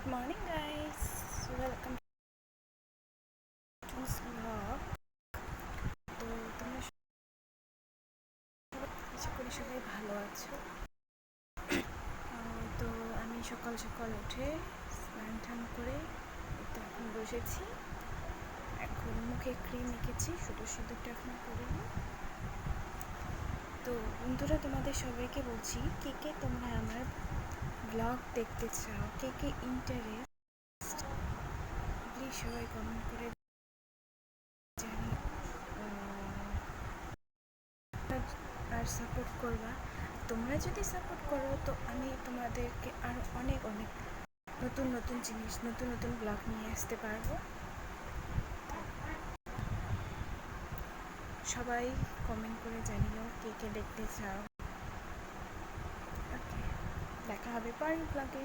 Good morning, guys. Welcome to this vlog. তো তোমরা আশা করি সবাই ভালো আছো। তো আমি সকাল সকাল উঠে স্নান টান করে তো এখন বসেছি। এখন মুখে ক্রিম মেখেছি, শুধু সিঁদুরটা এখন করিনি। তো বন্ধুরা, তোমাদের সবাইকে বলছি, কে কে তোমরা আমার ব্লগ দেখতে চাও, কে কে ইন্টারেস্ট, প্লিজ সবাই কমেন্ট করে জানি আর সাপোর্ট করবা। তোমরা যদি সাপোর্ট করো তো আমি তোমাদেরকে আরও অনেক অনেক নতুন নতুন জিনিস, নতুন নতুন ব্লগ নিয়ে আসতে পারবো। সবাই কমেন্ট করে জানিও কে কে দেখতে চাও। ওকে, দেখা হবে পরের ব্লগে।